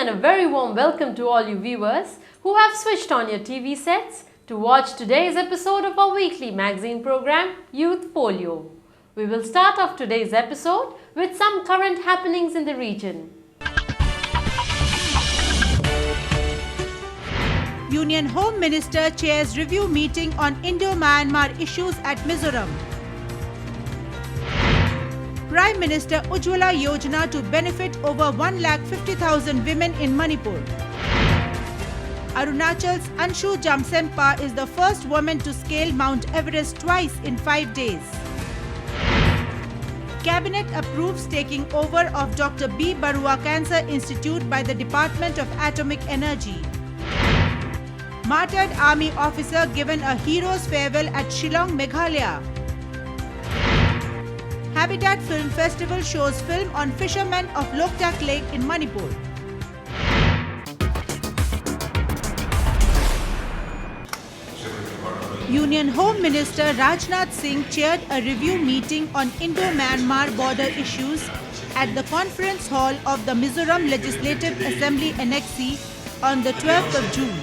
and a very warm welcome to all you viewers who have switched on your TV sets to watch today's episode of our weekly magazine program Youth Polio. We will start off today's episode with some current happenings in the region. Union Home Minister chairs review meeting on Indo-Myanmar issues at Mizoram. Prime Minister Ujjwala Yojana to benefit over 150,000 women in Manipur. Arunachal's Anshu Jamsempa is the first woman to scale Mount Everest twice in 5 days. Cabinet approves taking over of Dr. B. Barua Cancer Institute by the Department of Atomic Energy. Martyred Army officer given a hero's farewell at Shillong, Meghalaya. Habitat Film Festival shows film on fishermen of Loktak Lake in Manipur. Union Home Minister Rajnath Singh chaired a review meeting on Indo-Myanmar border issues at the conference hall of the Mizoram Legislative Assembly Annexi on the 12th of June.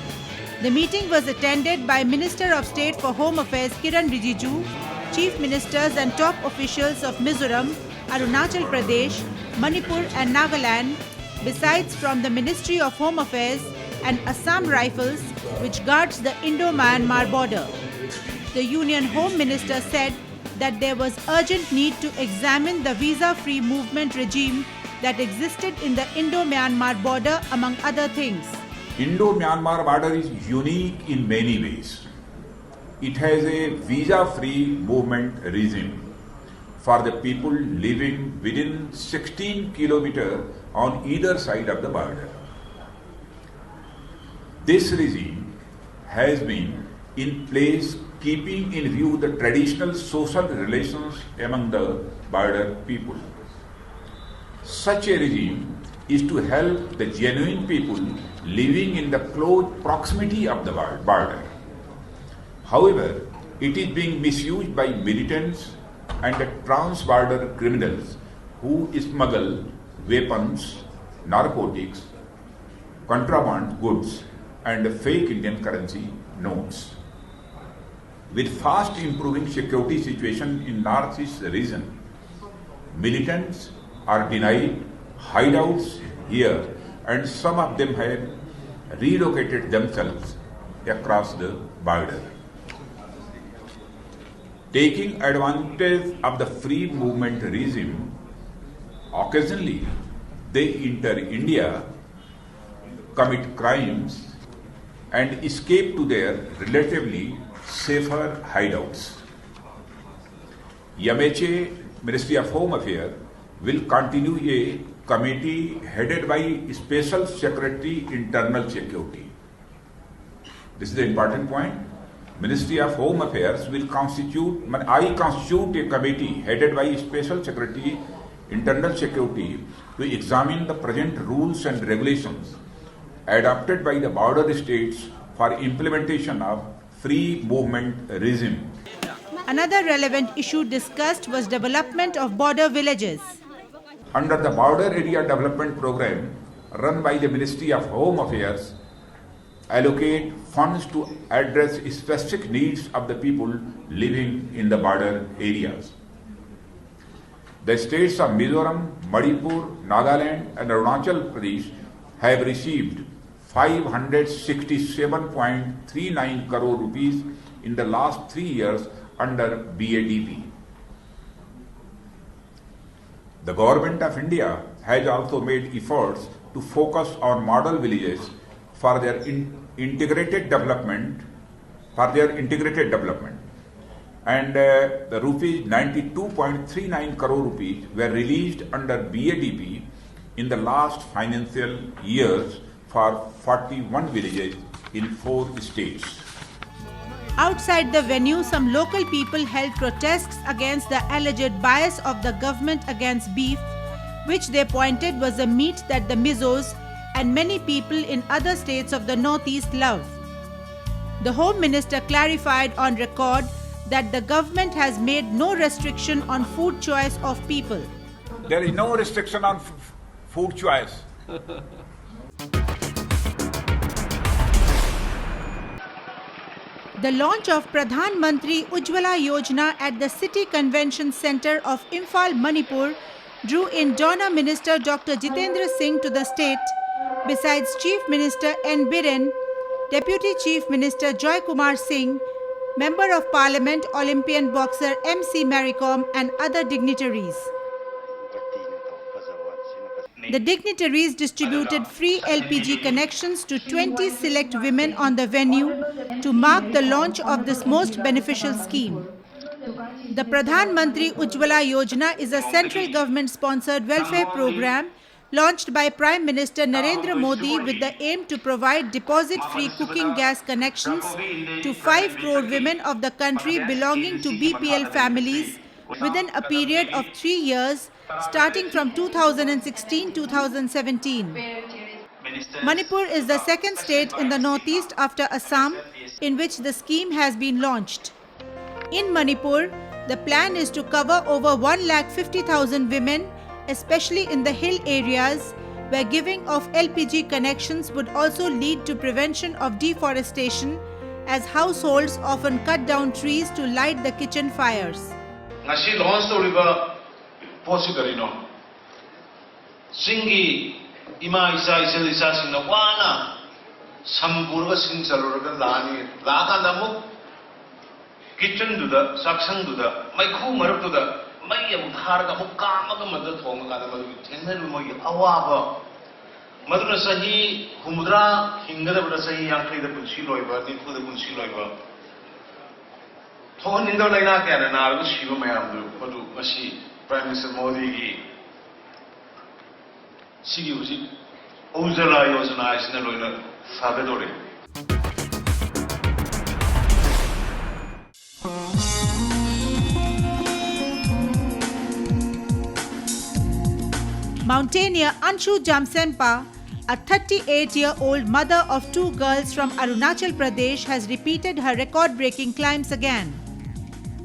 The meeting was attended by Minister of State for Home Affairs Kiran Rijiju, Chief Ministers and top officials of Mizoram, Arunachal Pradesh, Manipur and Nagaland, besides from the Ministry of Home Affairs and Assam Rifles, which guards the Indo-Myanmar border. The Union Home Minister said that there was urgent need to examine the visa-free movement regime that existed in the Indo-Myanmar border, among other things. Indo-Myanmar border is unique in many ways. It has a visa-free movement regime for the people living within 16 kilometers on either side of the border. This regime has been in place keeping in view the traditional social relations among the border people. Such a regime is to help the genuine people living in the close proximity of the border. However, it is being misused by militants and the trans-border criminals who smuggle weapons, narcotics, contraband goods and fake Indian currency notes. With fast improving security situation in Northeast region, militants are denied hideouts here and some of them have relocated themselves across the border. Taking advantage of the free movement regime, occasionally they enter India, commit crimes and escape to their relatively safer hideouts. MHA, Ministry of Home Affairs, will continue a committee headed by Special Secretary Internal Security. This is the important point. Ministry of Home Affairs will constitute a committee headed by Special Secretary Internal Security to examine the present rules and regulations adopted by the border states for implementation of free movement regime. Another relevant issue discussed was development of border villages. Under the Border Area Development Program run by the Ministry of Home Affairs, allocate funds to address specific needs of the people living in the border areas. The states of Mizoram, Manipur, Nagaland and Arunachal Pradesh have received 567.39 crore rupees in the last 3 years under BADP. The Government of India has also made efforts to focus on model villages for their integrated development, and the rupees 92.39 crore rupees were released under BADP in the last financial years for 41 villages in 4 states. Outside the venue, some local people held protests against the alleged bias of the government against beef, which they pointed was a meat that the Mizos and many people in other states of the Northeast love. The Home Minister clarified on record that the government has made no restriction on food choice of people. There is no restriction on food choice. The launch of Pradhan Mantri Ujjwala Yojana at the City Convention Centre of Imphal, Manipur drew in Donor Minister Dr. Jitendra Singh to the state, besides Chief Minister N. Biren, Deputy Chief Minister Joy Kumar Singh, Member of Parliament Olympian boxer M.C. Maricom and other dignitaries. The dignitaries distributed free LPG connections to 20 select women on the venue to mark the launch of this most beneficial scheme. The Pradhan Mantri Ujjwala Yojana is a central government-sponsored welfare program launched by Prime Minister Narendra Modi with the aim to provide deposit-free cooking gas connections to 5 crore women of the country belonging to BPL families within a period of 3 years starting from 2016-2017. Manipur is the second state in the northeast after Assam in which the scheme has been launched. In Manipur, the plan is to cover over 150,000 women, especially in the hill areas, where giving of LPG connections would also lead to prevention of deforestation, as households often cut down trees to light the kitchen fires. Ngasi launch toriba posi karino. Singi ima isa singna wana sampurga sing chaluraga lani laka namu kitchen duda saksang duda maikhu maruk duda mai am tharga mu kamaga madda thonga kada madu thengna mogi awaba maduna sahi humudra hingada bada sahi yankri da punsi loiba nifu da punsi loiba thon indo laina kya na nar shiva mayam du madu masi Prime Minister Modi gi sigi usi Ujjwala Yojana isna loina sabedore. Mountaineer Anshu Jamsempa, a 38-year-old mother of 2 girls from Arunachal Pradesh, has repeated her record-breaking climbs again.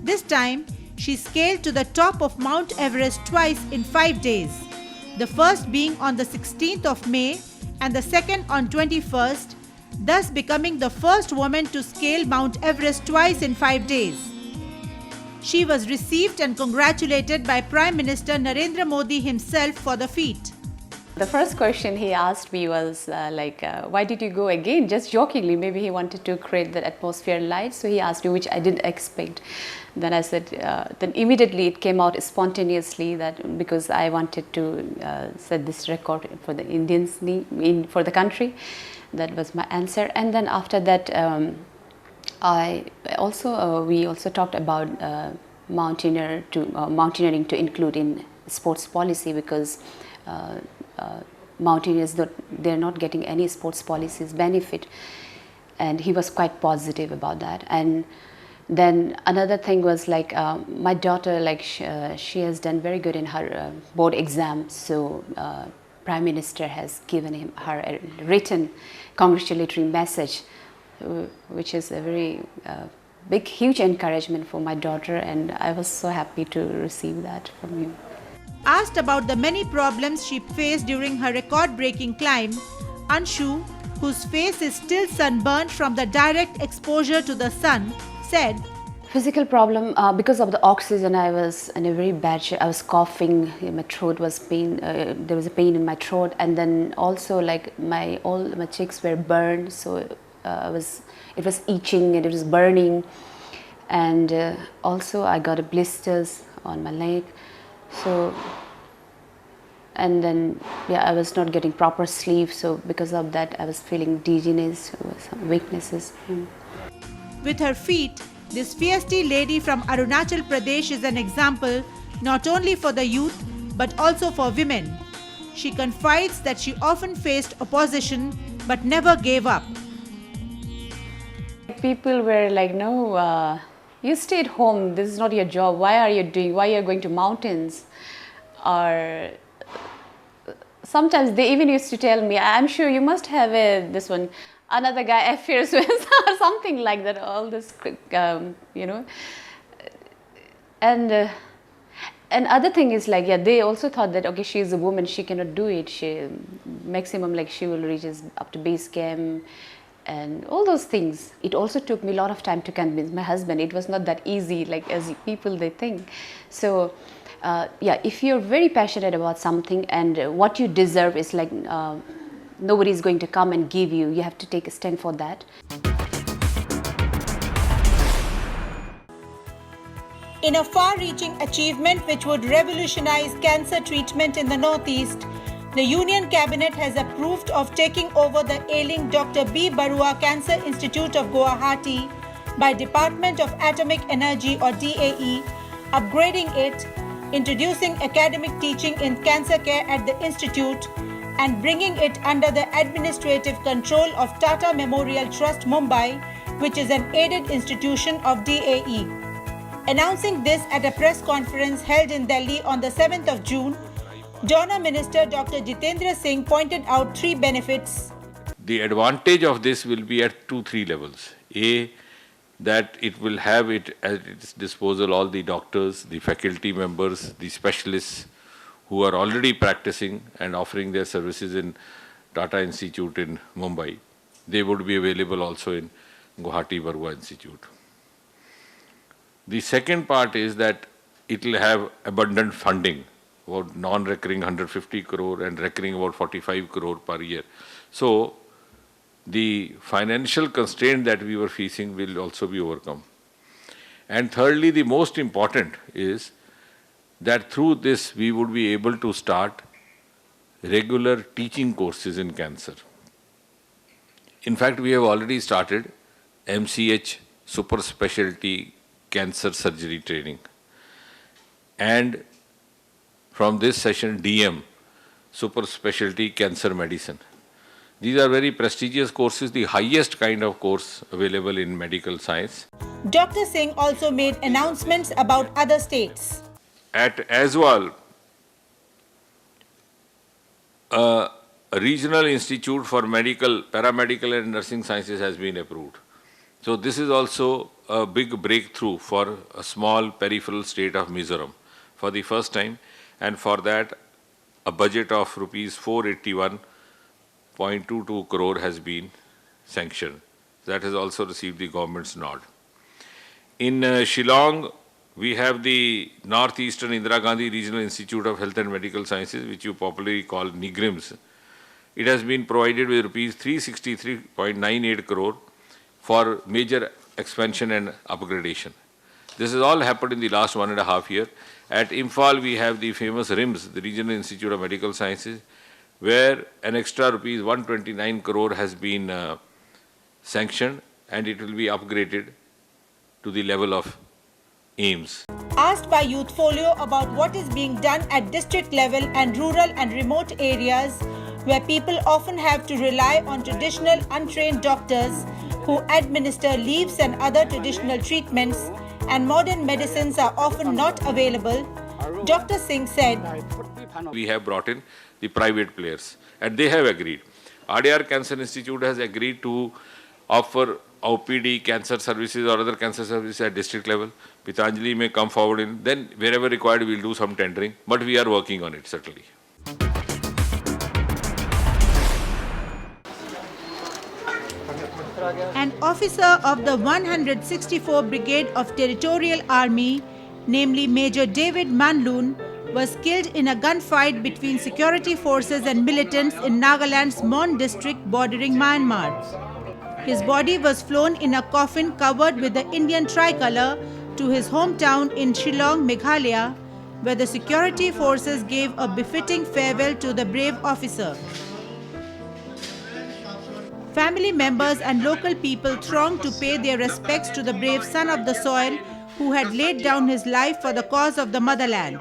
This time, she scaled to the top of Mount Everest twice in 5 days, the first being on the 16th of May and the second on 21st, thus becoming the first woman to scale Mount Everest twice in 5 days. She was received and congratulated by Prime Minister Narendra Modi himself for the feat. The first question he asked me was why did you go again? Just jokingly, maybe he wanted to create that atmosphere light, so he asked me, which I didn't expect. Then I said, then immediately it came out spontaneously that because I wanted to set this record for the Indians, for the country. That was my answer. And then after that, we also talked about mountaineering to include in sports policy, because mountaineers, they're not getting any sports policies benefit, and he was quite positive about that. And then another thing was my daughter, she has done very good in her board exam, so Prime Minister has given her a written congratulatory message, which is a very big, huge encouragement for my daughter, and I was so happy to receive that from him. Asked about the many problems she faced during her record-breaking climb, Anshu, whose face is still sunburned from the direct exposure to the sun, said, Physical problem, because of the oxygen, I was in a very bad shape. I was coughing, my throat was pain, there was a pain in my throat, and then also all my cheeks were burned, so it was itching and it was burning, and also I got blisters on my leg. So, and then I was not getting proper sleep, so because of that I was feeling dizziness, some weaknesses. With her feet, this feisty lady from Arunachal Pradesh is an example not only for the youth but also for women. She confides that she often faced opposition but never gave up. People were like, no, you stay at home, this is not your job, why are you going to mountains? Or sometimes they even used to tell me, I'm sure you must have this one, another guy affairs with, or something like that, all this, And other thing is they also thought that, okay, she is a woman, she cannot do it, she maximum she will reach up to base camp, and all those things. It also took me a lot of time to convince my husband. It was not that easy like as people they think. So yeah, if you're very passionate about something and what you deserve is like nobody is going to come and give you, you have to take a stand for that. In a far-reaching achievement which would revolutionize cancer treatment in the Northeast, the Union Cabinet has approved of taking over the ailing Dr. B. Barua Cancer Institute of Guwahati by Department of Atomic Energy or DAE, upgrading it, introducing academic teaching in cancer care at the institute, and bringing it under the administrative control of Tata Memorial Trust Mumbai, which is an aided institution of DAE. Announcing this at a press conference held in Delhi on the 7th of June, Donor Minister Dr. Jitendra Singh pointed out 3 benefits. The advantage of this will be at 2-3 levels. A, that it will have it at its disposal all the doctors, the faculty members, the specialists who are already practicing and offering their services in Tata Institute in Mumbai. They would be available also in Guwahati Barua Institute. The second part is that it will have abundant funding, about non-recurring 150 crore and recurring about 45 crore per year. So the financial constraint that we were facing will also be overcome. And thirdly, the most important is that through this we would be able to start regular teaching courses in cancer. In fact, we have already started MCH super specialty cancer surgery training, and from this session DM super specialty cancer medicine. These are very prestigious courses, the highest kind of course available in medical science. Dr. Singh also made announcements about other states. At Aswal, a regional institute for medical, paramedical and nursing sciences has been approved. So this is also a big breakthrough for a small peripheral state of Mizoram for the first time, and for that a budget of rupees 481.22 crore has been sanctioned. That has also received the government's nod. In Shillong, we have the Northeastern Indira Gandhi Regional Institute of Health and Medical Sciences, which you popularly call NIGRIMS. It has been provided with rupees 363.98 crore for major expansion and upgradation. This has all happened in the last 1.5 years. At Imphal, we have the famous RIMS, the Regional Institute of Medical Sciences, where an extra rupees 129 crore has been sanctioned, and it will be upgraded to the level of AIIMS. Asked by Youthfolio about what is being done at district level and rural and remote areas where people often have to rely on traditional untrained doctors who administer leaves and other traditional treatments, and modern medicines are often not available, Dr. Singh said, we have brought in the private players and they have agreed. RDR Cancer Institute has agreed to offer OPD cancer services or other cancer services at district level. Pitanjali may come forward in, then wherever required we will do some tendering, but we are working on it certainly. An officer of the 164 Brigade of Territorial Army, namely Major David Manloon, was killed in a gunfight between security forces and militants in Nagaland's Mon district bordering Myanmar. His body was flown in a coffin covered with the Indian tricolour to his hometown in Shillong, Meghalaya, where the security forces gave a befitting farewell to the brave officer. Family members and local people thronged to pay their respects to the brave son of the soil who had laid down his life for the cause of the motherland.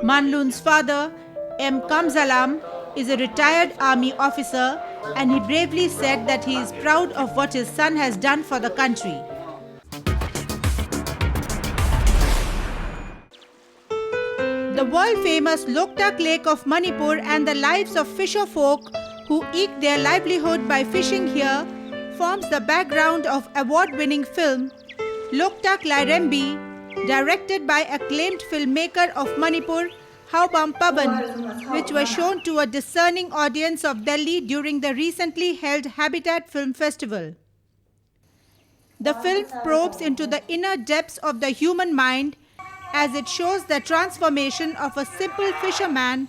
Manloon's father, M. Kamzalam, is a retired army officer, and he bravely said that he is proud of what his son has done for the country. The world-famous Loktak Lake of Manipur and the lives of fisher folk who eke their livelihood by fishing here forms the background of award-winning film Loktak Lairembi, directed by acclaimed filmmaker of Manipur, How Bam Paban, which was shown to a discerning audience of Delhi during the recently held Habitat Film Festival. The film probes into the inner depths of the human mind as it shows the transformation of a simple fisherman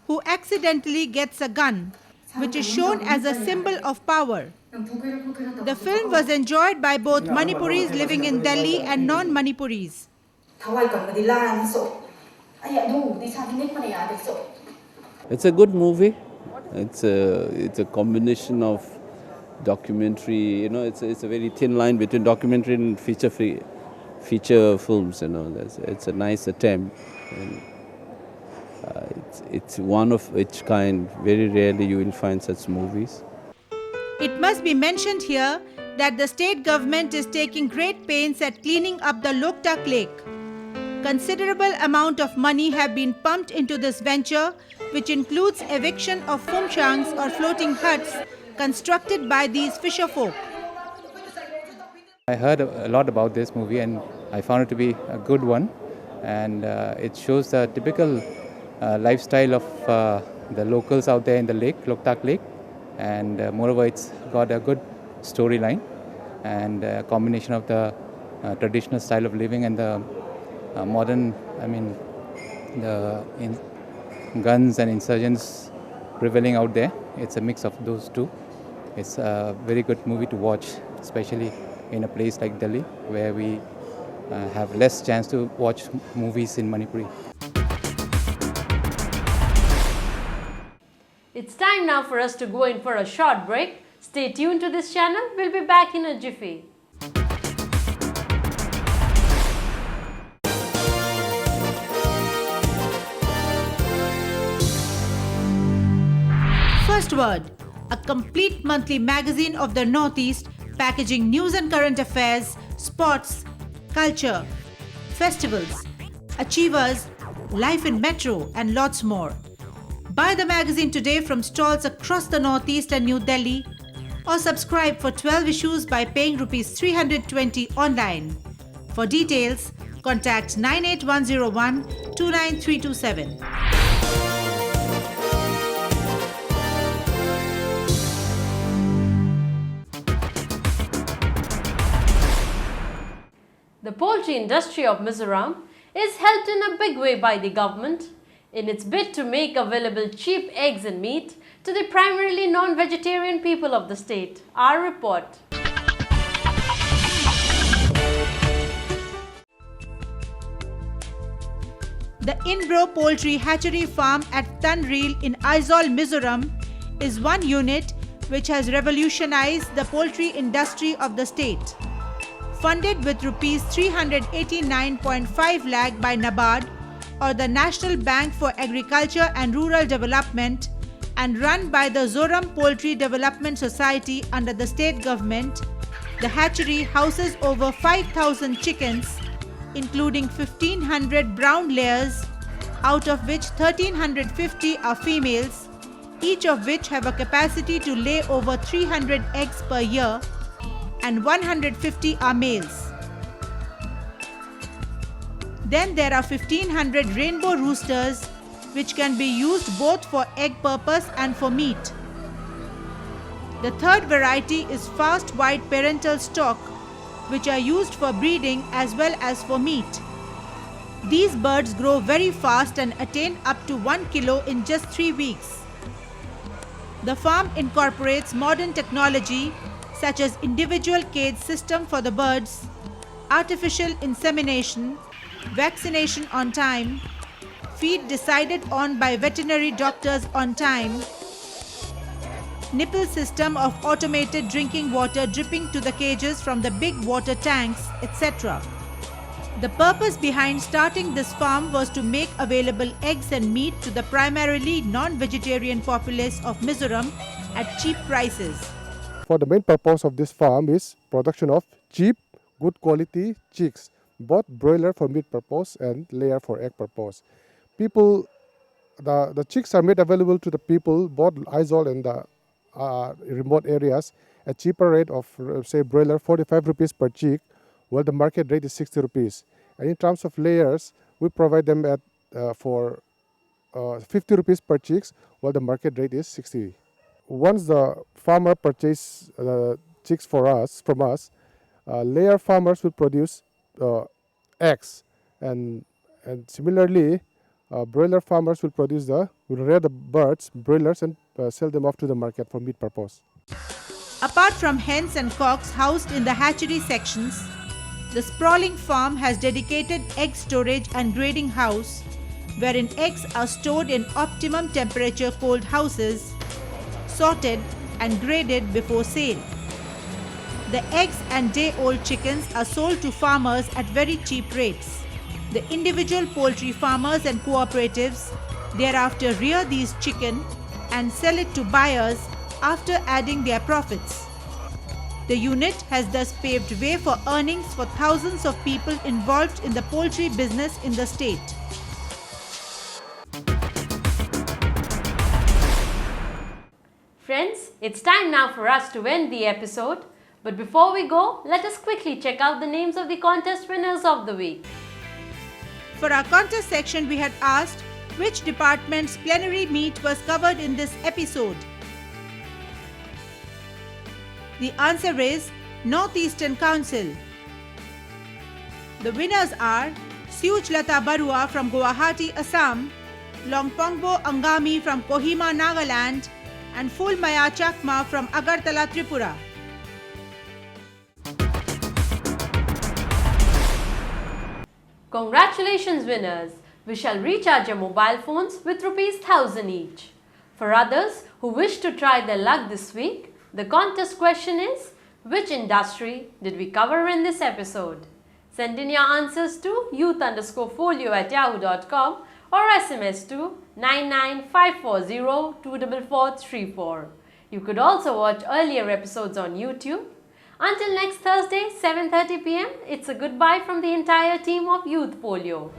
who accidentally gets a gun, which is shown as a symbol of power. The film was enjoyed by both Manipuris living in Delhi and non-Manipuris. It's a good movie. It's a combination of documentary. You know, it's a very thin line between documentary and feature films. You know, it's a nice attempt. And, it's one of its kind. Very rarely you will find such movies. It must be mentioned here that the state government is taking great pains at cleaning up the Loktak Lake. Considerable amount of money have been pumped into this venture, which includes eviction of fumshangs or floating huts constructed by these fisher folk. I heard a lot about this movie and I found it to be a good one, and it shows the typical lifestyle of the locals out there in the lake, Loktak Lake, and moreover it's got a good storyline and a combination of the traditional style of living and the modern, guns and insurgents prevailing out there. It's a mix of those two. It's a very good movie to watch, especially in a place like Delhi, where we have less chance to watch movies in Manipuri. It's time now for us to go in for a short break. Stay tuned to this channel. We'll be back in a jiffy. First Word, a complete monthly magazine of the Northeast, packaging news and current affairs, sports, culture, festivals, achievers, life in metro, and lots more. Buy the magazine today from stalls across the Northeast and New Delhi, or subscribe for 12 issues by paying Rs 320 online. For details, contact 98101 29327. The poultry industry of Mizoram is helped in a big way by the government in its bid to make available cheap eggs and meat to the primarily non-vegetarian people of the state. Our report. The Inbro Poultry Hatchery Farm at Tanreel in Aizawl, Mizoram is one unit which has revolutionized the poultry industry of the state. Funded with Rs 389.5 lakh by NABARD, or the National Bank for Agriculture and Rural Development, and run by the Zoram Poultry Development Society under the state government, the hatchery houses over 5,000 chickens, including 1,500 brown layers, out of which 1,350 are females, each of which have a capacity to lay over 300 eggs per year, and 150 are males. Then there are 1,500 rainbow roosters, which can be used both for egg purpose and for meat. The third variety is fast white parental stock, which are used for breeding as well as for meat. These birds grow very fast and attain up to 1 kilo in just 3 weeks. The farm incorporates modern technology such as individual cage system for the birds, artificial insemination, vaccination on time, feed decided on by veterinary doctors on time, nipple system of automated drinking water dripping to the cages from the big water tanks, etc. The purpose behind starting this farm was to make available eggs and meat to the primarily non-vegetarian populace of Mizoram at cheap prices. For the main purpose of this farm is production of cheap, good quality chicks, both broiler for meat purpose and layer for egg purpose. The chicks are made available to the people, both Aizawl and the remote areas, at cheaper rate of say broiler 45 rupees per chick, while the market rate is 60 rupees. And in terms of layers, we provide them at for 50 rupees per chicks, while the market rate is 60. Once the farmer purchase chicks from us, layer farmers will produce eggs, and similarly, broiler farmers will rear the birds, broilers, and sell them off to the market for meat purpose. Apart from hens and cocks housed in the hatchery sections, the sprawling farm has dedicated egg storage and grading house, wherein eggs are stored in optimum temperature cold houses, sorted and graded before sale. The eggs and day-old chickens are sold to farmers at very cheap rates. The individual poultry farmers and cooperatives thereafter rear these chicken and sell it to buyers after adding their profits. The unit has thus paved way for earnings for thousands of people involved in the poultry business in the state. Friends, it's time now for us to end the episode. But before we go, let us quickly check out the names of the contest winners of the week. For our contest section, we had asked which department's plenary meet was covered in this episode. The answer is Northeastern Council. The winners are Suchlata Barua from Guwahati, Assam, Longpongbo Angami from Kohima, Nagaland, and Fulmaya Chakma from Agartala, Tripura. Congratulations winners! We shall recharge your mobile phones with ₹1,000 each. For others who wish to try their luck this week, the contest question is, which industry did we cover in this episode? Send in your answers to youth_folio@yahoo.com or SMS to 99540 You could also watch earlier episodes on YouTube. Until next Thursday, 7:30 p.m., it's a goodbye from the entire team of Youth Folio.